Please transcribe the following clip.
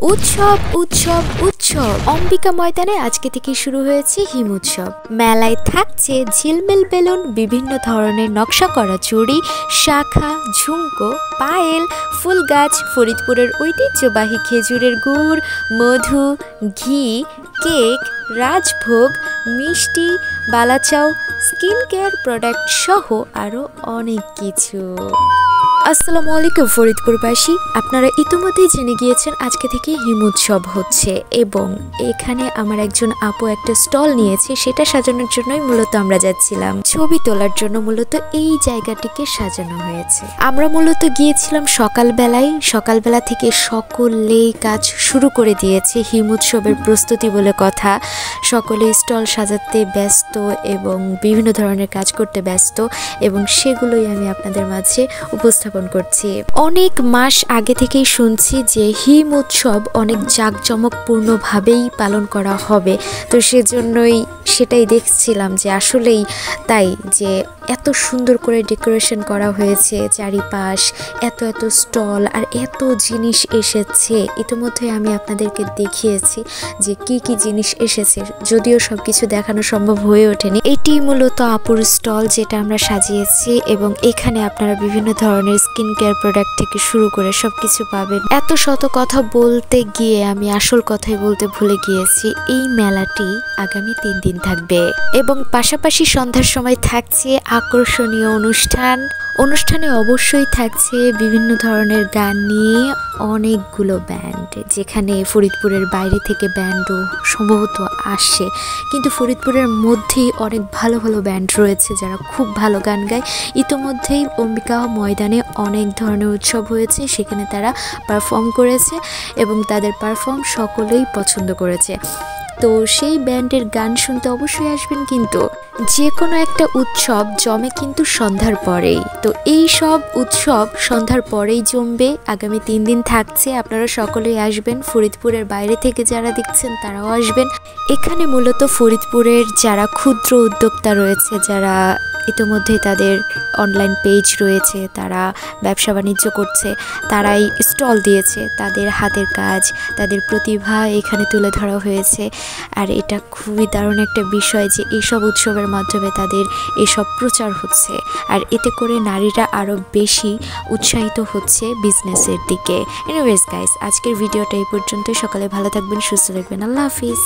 উৎসব উৎসব উৎসব অম্বিকা ময়দানে আজকে থেকে শুরু হয়েছে হিম উৎসব। মেলায় থাকছে ঝিলমিল বেলুন, বিভিন্ন ধরনের নকশা করা চুড়ি, শাখা, ঝুমকো, পায়েল, ফুল গাছ, ফরিদপুরের ঐতিহ্যবাহী খেজুরের গুড়, মধু, ঘি, কেক, রাজভোগ, মিষ্টি, বালাচাও, স্কিন কেয়ার প্রোডাক্ট সহ আরও অনেক কিছু। আসসালামু আলাইকুম ফরিদপুরবাসী, আপনারা ইতিমধ্যেই জেনে গিয়েছেন আজকে থেকে হিম উৎসব হচ্ছে এবং এখানে আমার একজন আপু একটা স্টল নিয়েছে, সেটা সাজানোর জন্যই মূলত আমরা যাচ্ছিলাম। ছবি তোলার জন্য মূলত এই জায়গাটিকে সাজানো হয়েছে। আমরা মূলত গিয়েছিলাম সকালবেলা থেকে সকলেই কাজ শুরু করে দিয়েছে। হিম উৎসবের প্রস্তুতি বলে কথা, সকলে স্টল সাজাতে ব্যস্ত এবং বিভিন্ন ধরনের কাজ করতে ব্যস্ত এবং সেগুলোই আমি আপনাদের মাঝে উপস্থাপন করছি। অনেক মাস আগে থেকেই শুনছি যে হিম উৎসব অনেক জাঁকজমকপূর্ণভাবেই পালন করা হবে, তো সেজন্যই সেটাই দেখছিলাম যে আসলেই তাই, যে এত সুন্দর করে ডেকোরেশন করা হয়েছে চারিপাশ, এত স্টল আর এত জিনিস এসেছে। ইতিমধ্যে আমি আপনাদেরকে দেখিয়েছি যে কি কি জিনিস এসেছে, যদিও সবকিছু দেখানো সম্ভব হয়ে ওঠেনি। এটি মূলত আপুর স্টল যেটা আমরা সাজিয়েছি এবং এখানে আপনারা বিভিন্ন ধরনের স্কিন কেয়ার প্রোডাক্ট থেকে শুরু করে সবকিছু পাবেন। এত শত কথা বলতে গিয়ে আমি আসল কথাই বলতে ভুলে গিয়েছি। এই মেলাটি আগামী 3 দিন থাকবে এবং পাশাপাশি সন্ধ্যার সময় থাকছে আকর্ষণীয় অনুষ্ঠানে অবশ্যই থাকছে বিভিন্ন ধরনের গান নিয়ে অনেকগুলো ব্যান্ড, যেখানে ফরিদপুরের বাইরে থেকে ব্যান্ডও সম্ভবত আসে, কিন্তু ফরিদপুরের মধ্যেই অনেক ভালো ব্যান্ড রয়েছে যারা খুব ভালো গান গায়। ইতোমধ্যেই অম্বিকা ময়দানে অনেক ধরনের উৎসব হয়েছে, সেখানে তারা পারফর্ম করেছে এবং তাদের পারফর্ম সকলেই পছন্দ করেছে। তো সেই ব্যান্ডের গান শুনতে অবশ্যই আসবেন। কিন্তু যে কোনো একটা উৎসব জমে কিন্তু সন্ধ্যার পরেই, তো এই সব উৎসব সন্ধ্যার পরেই জমবে। আগামী 3 দিন থাকছে, আপনারা সকলেই আসবেন। ফরিদপুরের বাইরে থেকে যারা দেখছেন তারাও আসবেন। এখানে মূলত ফরিদপুরের যারা ক্ষুদ্র উদ্যোক্তা রয়েছে, যারা ইতিমধ্যে তাদের অনলাইন পেজ রয়েছে, তারা ব্যবসা বাণিজ্য করছে, তারাই স্টল দিয়েছে। তাদের হাতের কাজ, তাদের প্রতিভা এখানে তুলে ধরা হয়েছে। আর এটা খুবই দারুণ একটা বিষয় যে এইসব উৎসবের মাধ্যমে তাদের এসব প্রচার হচ্ছে, আর এতে করে নারীরা আরও বেশি উৎসাহিত হচ্ছে বিজনেসের দিকে। এনিওয়েজ গাইস, আজকের ভিডিওটা এই পর্যন্ত। সকালে ভালো থাকবেন, সুস্থ থাকবেন। আল্লাহ হাফিজ।